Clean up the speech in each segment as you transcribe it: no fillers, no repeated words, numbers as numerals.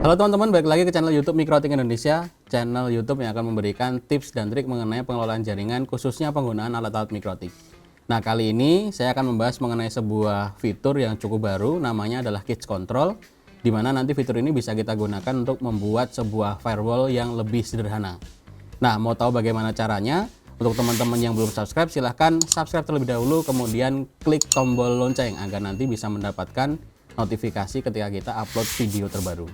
Halo teman-teman, balik lagi ke channel YouTube Mikrotik Indonesia, channel YouTube yang akan memberikan tips dan trik mengenai pengelolaan jaringan, khususnya penggunaan alat-alat mikrotik. Nah, kali ini saya akan membahas mengenai sebuah fitur yang cukup baru, namanya adalah Kids Control, di mana nanti fitur ini bisa kita gunakan untuk membuat sebuah firewall yang lebih sederhana. Nah, mau tahu bagaimana caranya? Untuk teman-teman yang belum subscribe, silahkan subscribe terlebih dahulu, kemudian klik tombol lonceng agar nanti bisa mendapatkan notifikasi ketika kita upload video terbaru.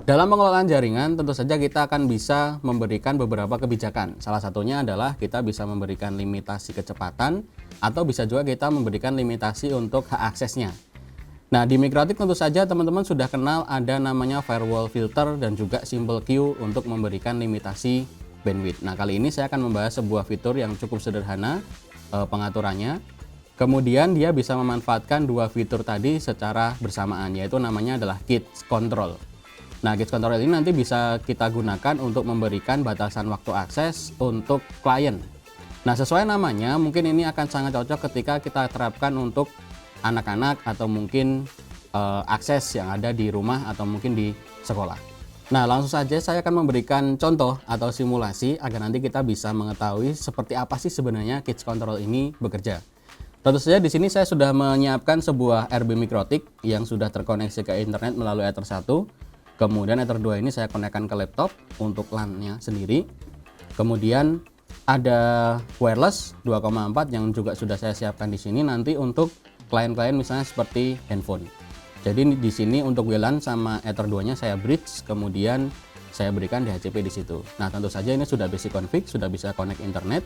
Dalam pengelolaan jaringan, tentu saja kita akan bisa memberikan beberapa kebijakan. Salah satunya adalah kita bisa memberikan limitasi kecepatan, atau bisa juga kita memberikan limitasi untuk hak aksesnya. Nah, di Mikrotik tentu saja teman-teman sudah kenal ada namanya firewall filter dan juga simple queue untuk memberikan limitasi bandwidth. Nah, kali ini saya akan membahas sebuah fitur yang cukup sederhana pengaturannya. Kemudian dia bisa memanfaatkan dua fitur tadi secara bersamaan, yaitu namanya adalah Kids Control. Nah, Kids Control ini nanti bisa kita gunakan untuk memberikan batasan waktu akses untuk klien. Nah, sesuai namanya, mungkin ini akan sangat cocok ketika kita terapkan untuk anak-anak atau mungkin akses yang ada di rumah atau mungkin di sekolah. Nah, langsung saja saya akan memberikan contoh atau simulasi agar nanti kita bisa mengetahui seperti apa sih sebenarnya Kids Control ini bekerja. Tentu saja di sini saya sudah menyiapkan sebuah RB Mikrotik yang sudah terkoneksi ke internet melalui Ether 1. Kemudian Ether 2 ini saya konekkan ke laptop untuk LAN-nya sendiri. Kemudian ada wireless 2,4 yang juga sudah saya siapkan di sini nanti untuk klien-klien misalnya seperti handphone. Jadi di sini untuk WLAN sama Ether 2-nya saya bridge, kemudian saya berikan DHCP di situ. Nah, tentu saja ini sudah basic config, sudah bisa connect internet.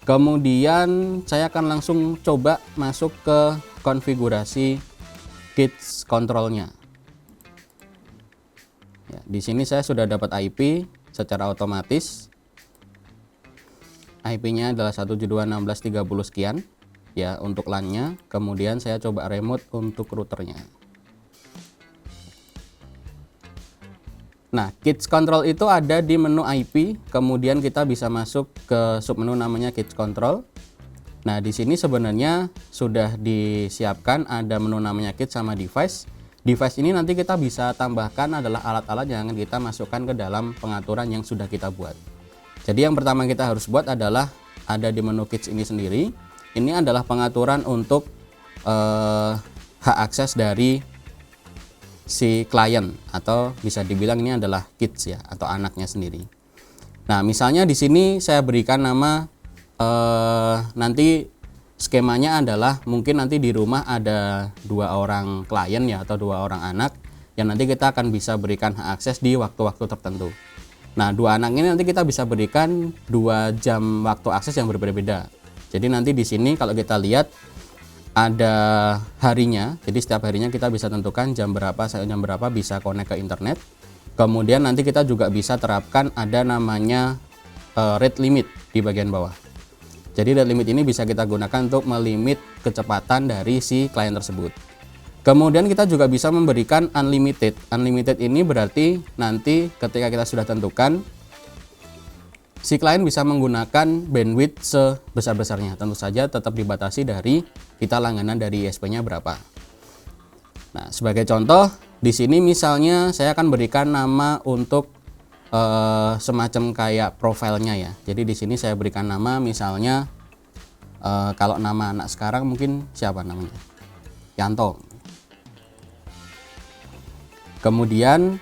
Kemudian saya akan langsung coba masuk ke konfigurasi Kids Control-nya. Ya, di sini saya sudah dapat IP secara otomatis. IP-nya adalah 172.16.30 sekian ya untuk LAN-nya. Kemudian saya coba remote untuk routernya. Nah, Kids Control itu ada di menu IP, kemudian kita bisa masuk ke submenu namanya Kids Control. Nah, di sini sebenarnya sudah disiapkan ada menu namanya Kids sama Device. Device ini nanti kita bisa tambahkan adalah alat-alat yang akan kita masukkan ke dalam pengaturan yang sudah kita buat. Jadi yang pertama kita harus buat adalah ada di menu Kids ini sendiri. Ini adalah pengaturan untuk hak akses dari si klien, atau bisa dibilang ini adalah kids ya, atau anaknya sendiri. Nah, misalnya di sini saya berikan nama nanti skemanya adalah mungkin nanti di rumah ada 2 orang klien ya, atau 2 orang anak yang nanti kita akan bisa berikan hak akses di waktu-waktu tertentu. Nah, 2 anak ini nanti kita bisa berikan 2 jam waktu akses yang berbeda-beda. Jadi nanti di sini kalau kita lihat ada harinya, jadi setiap harinya kita bisa tentukan jam berapa bisa connect ke internet. Kemudian nanti kita juga bisa terapkan ada namanya rate limit di bagian bawah. Jadi rate limit ini bisa kita gunakan untuk melimit kecepatan dari si klien tersebut. Kemudian kita juga bisa memberikan unlimited. Unlimited ini berarti nanti ketika kita sudah tentukan, si klien bisa menggunakan bandwidth sebesar-besarnya. Tentu saja tetap dibatasi dari kita langganan dari ISP-nya berapa. Nah, sebagai contoh, di sini misalnya saya akan berikan nama untuk semacam kayak profilnya ya. Jadi di sini saya berikan nama misalnya kalau nama anak sekarang mungkin siapa namanya? Yanto. Kemudian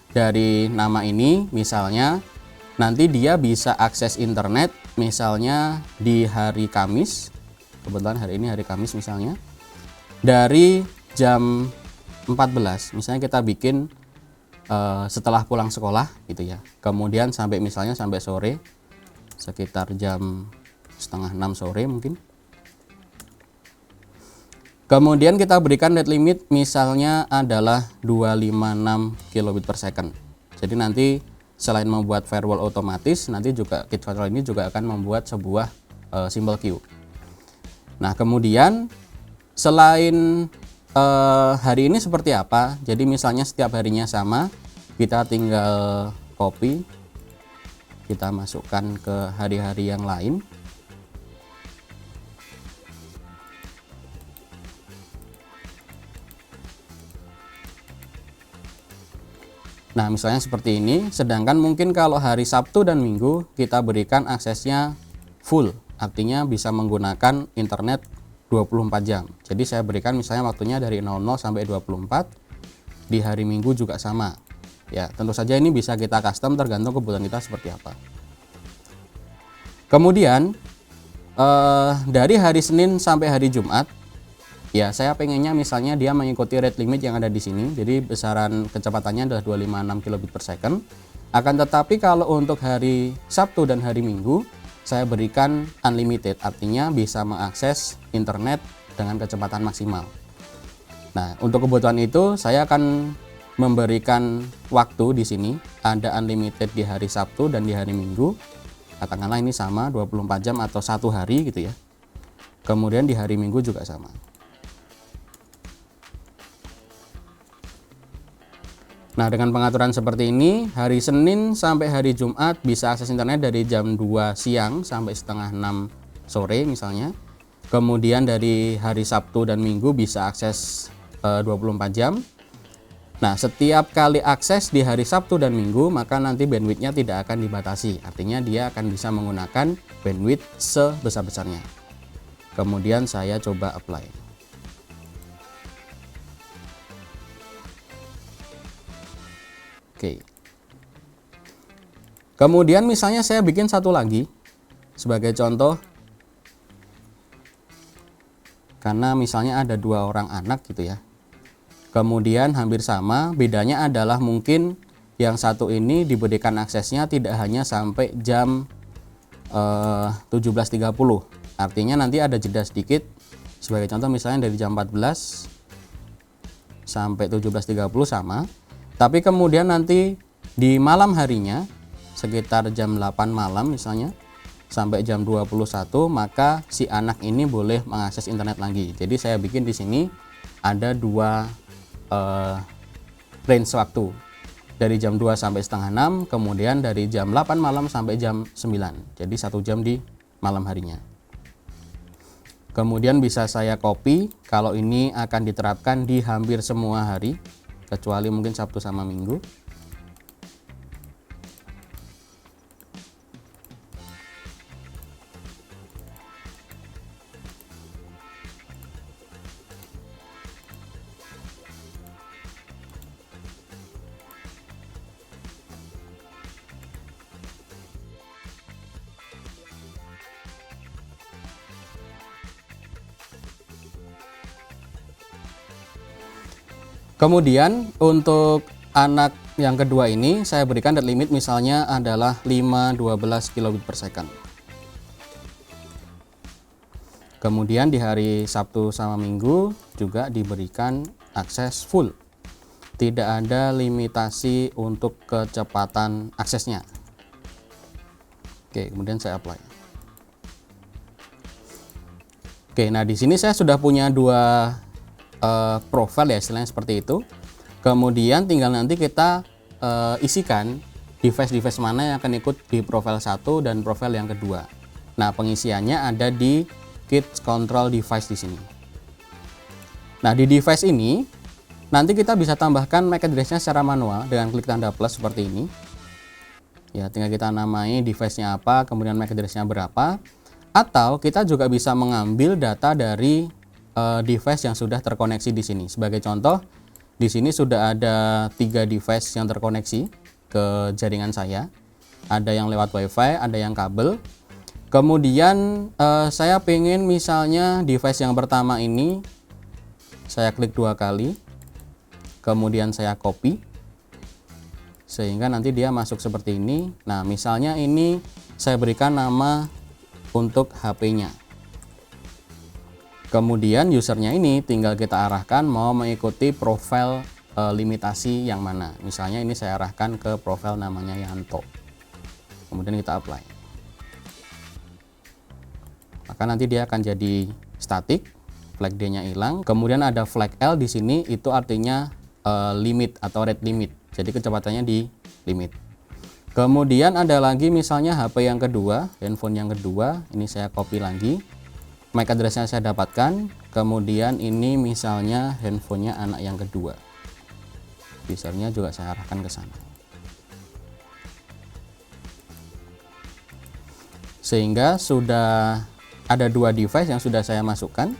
dari nama ini misalnya nanti dia bisa akses internet misalnya di hari Kamis. Kebetulan hari ini hari Kamis misalnya. Dari jam 14 misalnya kita bikin setelah pulang sekolah gitu ya, kemudian sampai misalnya sampai sore sekitar jam 5:30 sore mungkin. Kemudian kita berikan rate limit misalnya adalah 256 kilobit per second. Jadi nanti selain membuat firewall otomatis, nanti juga Kids Control ini juga akan membuat sebuah symbol queue. Nah, kemudian Selain hari ini seperti apa, jadi misalnya setiap harinya sama, kita tinggal copy, kita masukkan ke hari-hari yang lain. Nah, misalnya seperti ini, sedangkan mungkin kalau hari Sabtu dan Minggu kita berikan aksesnya full, artinya bisa menggunakan internet 24 jam. Jadi saya berikan misalnya waktunya dari 00 sampai 24, di hari Minggu juga sama. Ya, tentu saja ini bisa kita custom tergantung kebutuhan kita seperti apa. Kemudian dari hari Senin sampai hari Jumat, ya saya pengennya misalnya dia mengikuti rate limit yang ada di sini. Jadi besaran kecepatannya adalah 256 kilobit per second. Akan tetapi kalau untuk hari Sabtu dan hari Minggu, saya berikan unlimited, artinya bisa mengakses internet dengan kecepatan maksimal. Nah, untuk kebutuhan itu saya akan memberikan waktu di sini, ada unlimited di hari Sabtu dan di hari Minggu. Katakanlah ini sama 24 jam atau 1 hari gitu ya. Kemudian di hari Minggu juga sama. Nah, dengan pengaturan seperti ini, hari Senin sampai hari Jumat bisa akses internet dari jam 2 siang sampai setengah 6 sore misalnya. Kemudian dari hari Sabtu dan Minggu bisa akses 24 jam. Nah, setiap kali akses di hari Sabtu dan Minggu, maka nanti bandwidth-nya tidak akan dibatasi. Artinya dia akan bisa menggunakan bandwidth sebesar-besarnya. Kemudian saya coba apply. Oke. Kemudian misalnya saya bikin satu lagi sebagai contoh, karena misalnya ada 2 orang anak gitu ya. Kemudian hampir sama, bedanya adalah mungkin yang satu ini diberikan aksesnya tidak hanya sampai jam 17.30. Artinya nanti ada jeda sedikit. Sebagai contoh misalnya dari jam 14 sampai 17.30 sama. Tapi kemudian nanti di malam harinya sekitar jam 8 malam misalnya sampai jam 21, maka si anak ini boleh mengakses internet lagi. Jadi saya bikin di sini ada 2 range waktu, dari jam 2 sampai setengah 6, kemudian dari jam 8 malam sampai jam 9, jadi 1 jam di malam harinya. Kemudian bisa saya copy, kalau ini akan diterapkan di hampir semua hari kecuali mungkin Sabtu sama Minggu. Kemudian untuk anak yang kedua ini saya berikan date limit misalnya adalah 512 kilobit per second. Kemudian di hari Sabtu sama Minggu juga diberikan akses full. Tidak ada limitasi untuk kecepatan aksesnya. Oke, kemudian saya apply. Oke, nah di sini saya sudah punya 2 profile ya, istilahnya seperti itu. Kemudian tinggal nanti kita isikan device-device mana yang akan ikut di profile 1 dan profile yang kedua. Nah, pengisiannya ada di Kit Control Device di sini. Nah, di device ini nanti kita bisa tambahkan MAC address-nya secara manual dengan klik tanda plus seperti ini. Ya, tinggal kita namai device-nya apa, kemudian MAC address-nya berapa. Atau kita juga bisa mengambil data dari device yang sudah terkoneksi di sini. Sebagai contoh, di sini sudah ada 3 device yang terkoneksi ke jaringan saya. Ada yang lewat WiFi, ada yang kabel. Kemudian saya pengen misalnya device yang pertama ini saya klik 2 kali, kemudian saya copy sehingga nanti dia masuk seperti ini. Nah, misalnya ini saya berikan nama untuk HP-nya. Kemudian usernya ini tinggal kita arahkan mau mengikuti profil limitasi yang mana. Misalnya ini saya arahkan ke profil namanya Yanto. Kemudian kita apply. Maka nanti dia akan jadi statik. flag D-nya hilang. Kemudian ada flag L di sini, itu artinya limit atau rate limit. Jadi kecepatannya di limit. Kemudian ada lagi misalnya HP yang kedua, handphone yang kedua, ini saya copy lagi. MAC address-nya saya dapatkan. Kemudian ini misalnya handphonenya anak yang kedua. Usernya juga saya arahkan ke sana. Sehingga sudah ada 2 device yang sudah saya masukkan.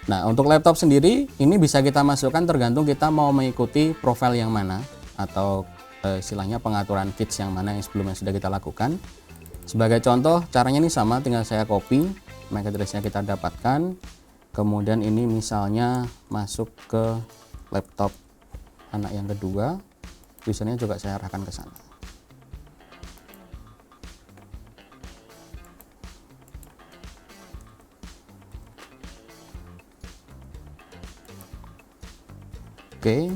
Nah, untuk laptop sendiri ini bisa kita masukkan tergantung kita mau mengikuti profil yang mana atau istilahnya pengaturan kits yang mana yang sebelumnya sudah kita lakukan. Sebagai contoh, caranya ini sama, tinggal saya copy, MAC address-nya kita dapatkan. Kemudian ini misalnya masuk ke laptop anak yang kedua, usernya juga saya arahkan ke sana. Oke.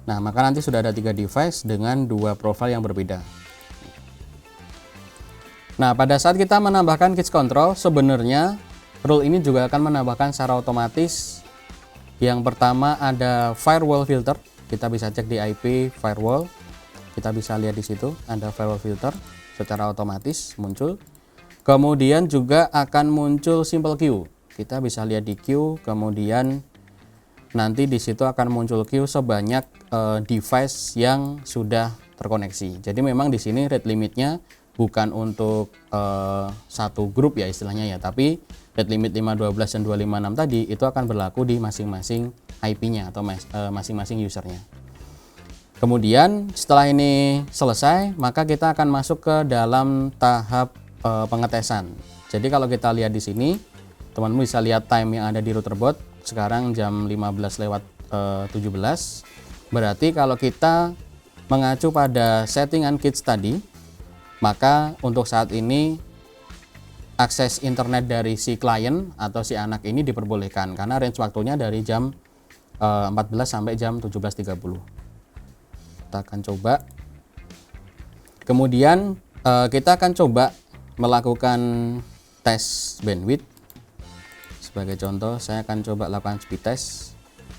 Nah, maka nanti sudah ada 3 device dengan 2 profil yang berbeda. Nah, pada saat kita menambahkan kits control, sebenarnya rule ini juga akan menambahkan secara otomatis. Yang pertama ada firewall filter. Kita bisa cek di IP firewall. Kita bisa lihat di situ ada firewall filter secara otomatis muncul. Kemudian juga akan muncul simple queue. Kita bisa lihat di queue, kemudian nanti di situ akan muncul queue sebanyak device yang sudah terkoneksi. Jadi memang di sini rate limitnya bukan untuk satu grup ya istilahnya ya, tapi rate limit 512 dan 256 tadi itu akan berlaku di masing-masing IP-nya atau masing-masing usernya. Kemudian setelah ini selesai, maka kita akan masuk ke dalam tahap pengetesan. Jadi kalau kita lihat di sini, teman-teman bisa lihat time yang ada di routerbot. Sekarang jam 15:17. Berarti kalau kita mengacu pada settingan kits tadi, maka untuk saat ini akses internet dari si klien atau si anak ini diperbolehkan karena range waktunya dari jam 14 sampai jam 17.30. Kita akan coba. Kemudian kita akan coba melakukan tes bandwidth. Sebagai contoh, saya akan coba lakukan speed test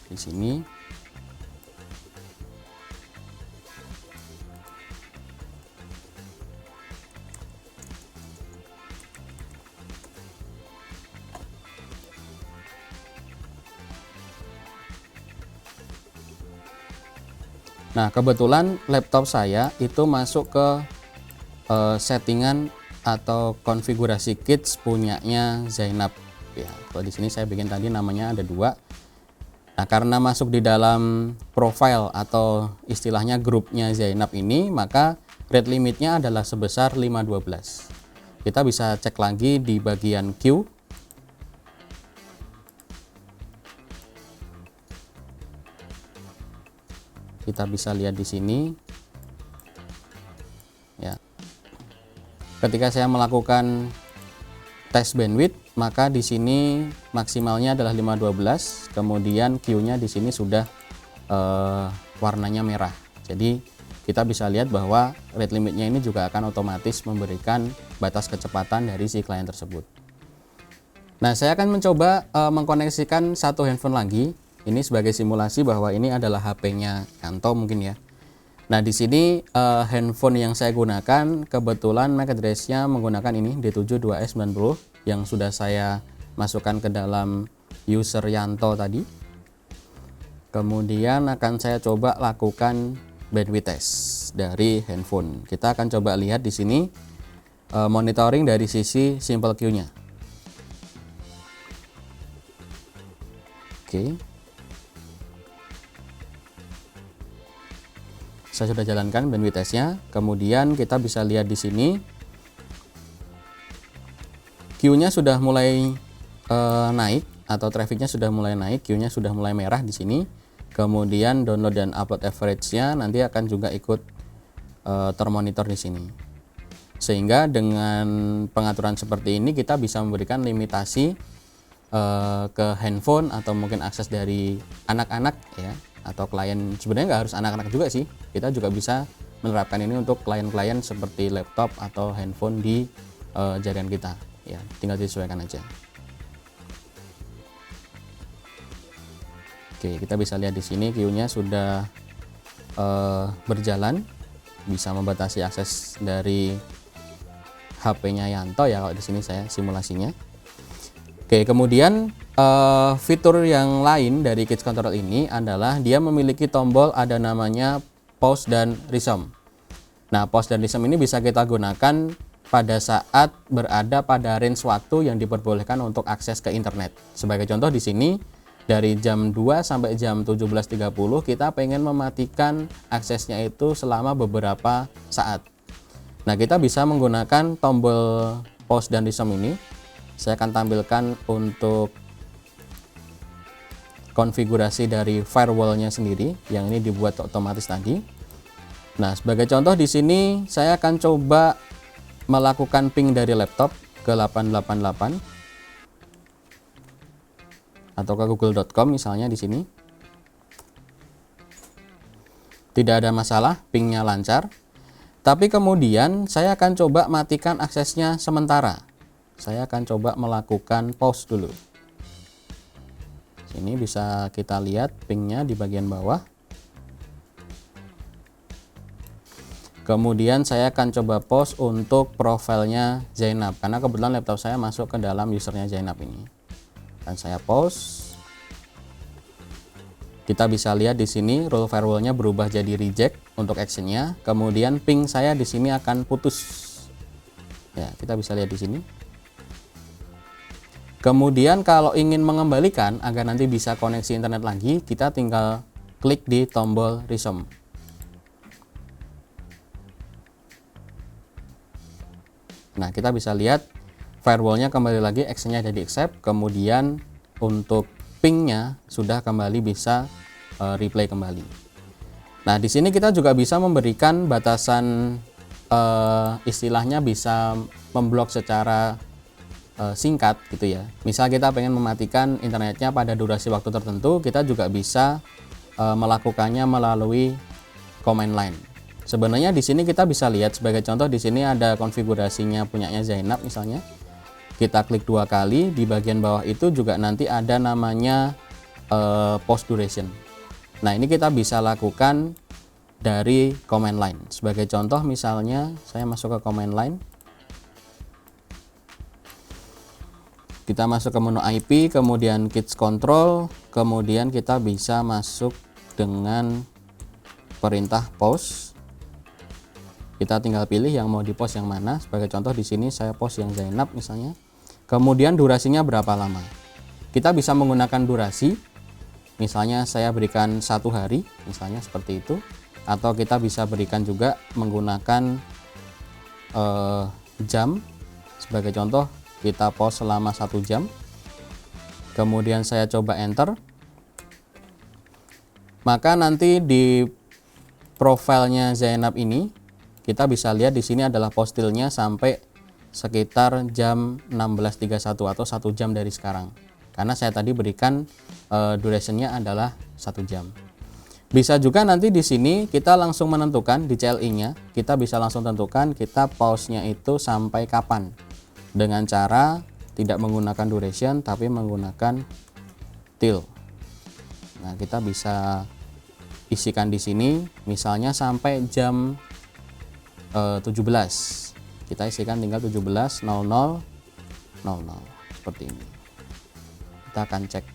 di sini. Nah, kebetulan laptop saya itu masuk ke settingan atau konfigurasi kits punyanya Zainab. Ya, kalau di sini saya bikin tadi namanya ada 2. Nah, karena masuk di dalam profile atau istilahnya grupnya Zainab ini, maka rate limitnya adalah sebesar 512. Kita bisa cek lagi di bagian queue. Kita bisa lihat di sini. Ya. Ketika saya melakukan tes bandwidth, maka di sini maksimalnya adalah 512, kemudian Q-nya di sini sudah warnanya merah. Jadi kita bisa lihat bahwa rate limitnya ini juga akan otomatis memberikan batas kecepatan dari si klien tersebut. Nah, saya akan mencoba mengkoneksikan satu handphone lagi. Ini sebagai simulasi bahwa ini adalah HP-nya Yanto mungkin ya. Nah, di sini handphone yang saya gunakan kebetulan MAC address-nya menggunakan ini D72S90 yang sudah saya masukkan ke dalam user Yanto tadi. Kemudian akan saya coba lakukan bandwidth test dari handphone. Kita akan coba lihat di sini monitoring dari sisi simple queue-nya. Oke. Saya sudah jalankan bandwidth test-nya. Kemudian kita bisa lihat di sini queue-nya sudah mulai naik atau trafficnya sudah mulai naik, queue-nya sudah mulai merah di sini. Kemudian download dan upload average-nya nanti akan juga ikut termonitor di sini. Sehingga dengan pengaturan seperti ini kita bisa memberikan limitasi ke handphone atau mungkin akses dari anak-anak ya, atau klien. Sebenarnya nggak harus anak-anak juga sih, kita juga bisa menerapkan ini untuk klien-klien seperti laptop atau handphone di jaringan kita ya, tinggal disesuaikan aja. Oke, kita bisa lihat di sini queue-nya sudah berjalan, bisa membatasi akses dari HP-nya Yanto ya kalau di sini saya simulasinya. Oke, kemudian fitur yang lain dari Kids Control ini adalah dia memiliki tombol ada namanya pause dan resume. Nah, pause dan resume ini bisa kita gunakan pada saat berada pada range waktu yang diperbolehkan untuk akses ke internet. Sebagai contoh di sini dari jam 2 sampai jam 17.30 kita pengen mematikan aksesnya itu selama beberapa saat. Nah, kita bisa menggunakan tombol pause dan resume ini. Saya akan tampilkan untuk konfigurasi dari firewall-nya sendiri yang ini dibuat otomatis tadi. Nah, sebagai contoh di sini saya akan coba melakukan ping dari laptop ke 888 atau ke google.com misalnya di sini. Tidak ada masalah, pingnya lancar. Tapi kemudian saya akan coba matikan aksesnya sementara. Saya akan coba melakukan pause dulu. Sini bisa kita lihat pingnya di bagian bawah. Kemudian saya akan coba pause untuk profilnya Zainab karena kebetulan laptop saya masuk ke dalam usernya Zainab ini. Dan saya pause. Kita bisa lihat di sini rule firewall-nya berubah jadi reject untuk actionnya. Kemudian ping saya di sini akan putus. Ya, kita bisa lihat di sini. Kemudian kalau ingin mengembalikan agar nanti bisa koneksi internet lagi, kita tinggal klik di tombol resume. Nah, kita bisa lihat firewall-nya kembali lagi, actionnya ada di accept, kemudian untuk pingnya sudah kembali bisa replay kembali. Nah, di sini kita juga bisa memberikan batasan, istilahnya bisa memblok secara singkat gitu ya. Misal kita pengen mematikan internetnya pada durasi waktu tertentu, kita juga bisa melakukannya melalui command line. Sebenarnya di sini kita bisa lihat sebagai contoh di sini ada konfigurasinya punyanya Zainab misalnya. Kita klik 2 kali, di bagian bawah itu juga nanti ada namanya pause duration. Nah, ini kita bisa lakukan dari command line. Sebagai contoh misalnya saya masuk ke command line. Kita masuk ke menu IP, kemudian Kids Control, kemudian kita bisa masuk dengan perintah pause. Kita tinggal pilih yang mau di pause yang mana. Sebagai contoh di sini saya pause yang Zainab misalnya. Kemudian durasinya berapa lama? Kita bisa menggunakan durasi. Misalnya saya berikan 1 hari, misalnya seperti itu. Atau kita bisa berikan juga menggunakan jam. Sebagai contoh kita pause selama 1 jam. Kemudian saya coba enter. Maka nanti di profilnya Zainab ini kita bisa lihat di sini adalah postilnya sampai sekitar jam 16.31 atau 1 jam dari sekarang. Karena saya tadi berikan durationnya adalah 1 jam. Bisa juga nanti di sini kita langsung menentukan di CLI-nya, kita bisa langsung tentukan kita pause-nya itu sampai kapan. Dengan cara tidak menggunakan duration tapi menggunakan till. Nah, kita bisa isikan di sini misalnya sampai jam 17. Kita isikan tinggal 17.00 seperti ini. Kita akan cek.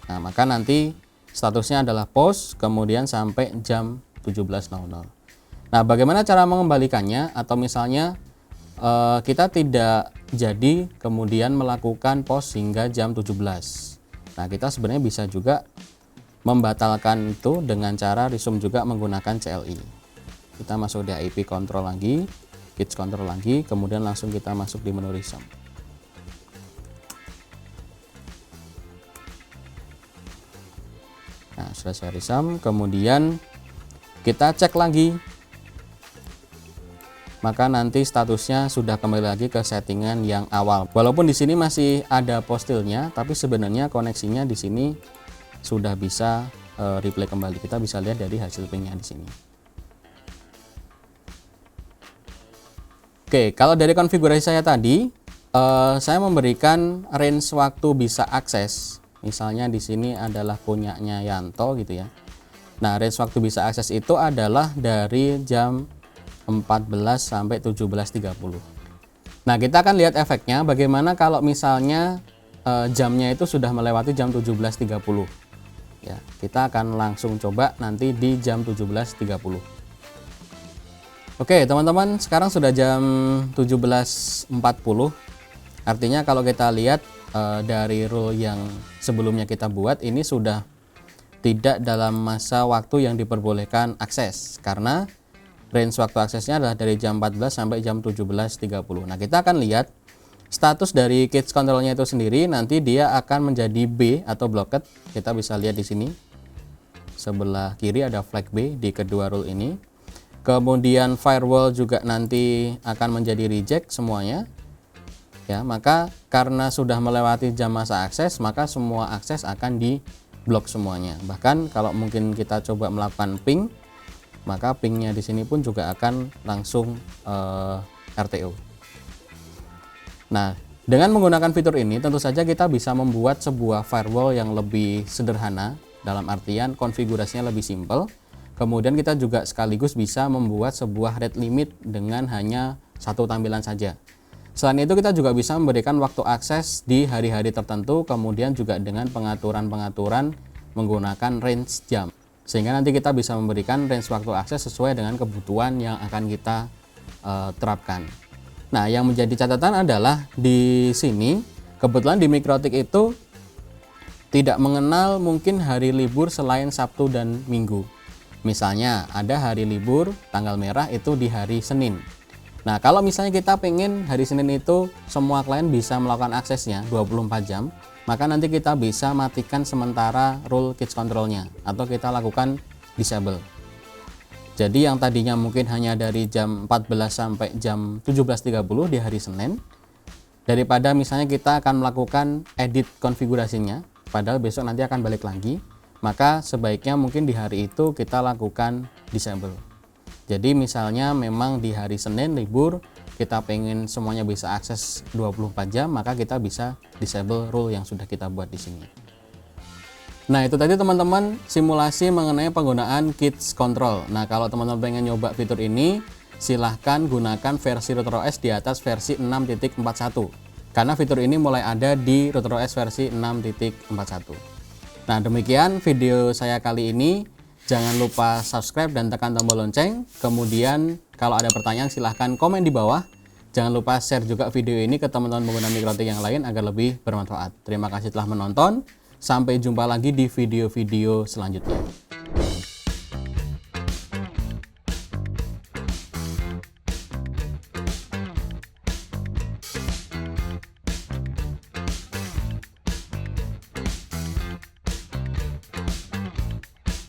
Nah, maka nanti statusnya adalah pause kemudian sampai jam 17.00. Nah, bagaimana cara mengembalikannya? Atau misalnya kita tidak jadi kemudian melakukan pause hingga jam 17. Nah, kita sebenarnya bisa juga membatalkan itu dengan cara resume juga menggunakan CLI. Kita masuk di IP control lagi, Kids Control lagi, kemudian langsung kita masuk di menu resume. Nah, sudah saya resume, kemudian kita cek lagi. Maka nanti statusnya sudah kembali lagi ke settingan yang awal. Walaupun di sini masih ada postilnya, tapi sebenarnya koneksinya di sini sudah bisa replay kembali. Kita bisa lihat dari hasil pingnya di sini. Oke, kalau dari konfigurasi saya tadi, saya memberikan range waktu bisa akses misalnya di sini adalah punyanya Yanto gitu ya. Nah, range waktu bisa akses itu adalah dari jam 14 sampai 17.30. Nah, kita akan lihat efeknya bagaimana kalau misalnya jamnya itu sudah melewati jam 17.30. Ya, kita akan langsung coba nanti di jam 17.30. Oke, teman-teman, sekarang sudah jam 17.40. Artinya kalau kita lihat dari rule yang sebelumnya kita buat, ini sudah tidak dalam masa waktu yang diperbolehkan akses, karena range waktu aksesnya adalah dari jam 14 sampai jam 17.30. Nah, kita akan lihat status dari Kids Control-nya itu sendiri, nanti dia akan menjadi B atau blocked. Kita bisa lihat di sini sebelah kiri ada flag B di kedua rule ini. Kemudian firewall juga nanti akan menjadi reject semuanya. Ya, maka karena sudah melewati jam masa akses, maka semua akses akan di blok semuanya. Bahkan kalau mungkin kita coba melakukan ping, maka pingnya di sini pun juga akan langsung RTO. Nah, dengan menggunakan fitur ini tentu saja kita bisa membuat sebuah firewall yang lebih sederhana, dalam artian konfigurasinya lebih simpel. Kemudian kita juga sekaligus bisa membuat sebuah rate limit dengan hanya satu tampilan saja. Selain itu kita juga bisa memberikan waktu akses di hari-hari tertentu, kemudian juga dengan pengaturan-pengaturan menggunakan range jam. Sehingga nanti kita bisa memberikan range waktu akses sesuai dengan kebutuhan yang akan kita terapkan. Nah, yang menjadi catatan adalah di sini, kebetulan di Mikrotik itu tidak mengenal mungkin hari libur selain Sabtu dan Minggu. Misalnya ada hari libur tanggal merah itu di hari Senin. Nah, kalau misalnya kita pengen hari Senin itu semua klien bisa melakukan aksesnya 24 jam, maka nanti kita bisa matikan sementara rule Kids Control-nya atau kita lakukan disable. Jadi yang tadinya mungkin hanya dari jam 14 sampai jam 17.30 di hari Senin, daripada misalnya kita akan melakukan edit konfigurasinya, padahal besok nanti akan balik lagi, maka sebaiknya mungkin di hari itu kita lakukan disable. Jadi misalnya memang di hari Senin libur, kita pengen semuanya bisa akses 24 jam, maka kita bisa disable rule yang sudah kita buat di sini. Nah, itu tadi teman-teman simulasi mengenai penggunaan Kids Control. Nah, kalau teman-teman pengen nyoba fitur ini, silahkan gunakan versi RouterOS di atas versi 6.41. Karena fitur ini mulai ada di RouterOS versi 6.41. Nah, demikian video saya kali ini. Jangan lupa subscribe dan tekan tombol lonceng. Kemudian kalau ada pertanyaan silahkan komen di bawah. Jangan lupa share juga video ini ke teman-teman pengguna Mikrotik yang lain agar lebih bermanfaat. Terima kasih telah menonton. Sampai jumpa lagi di video-video selanjutnya.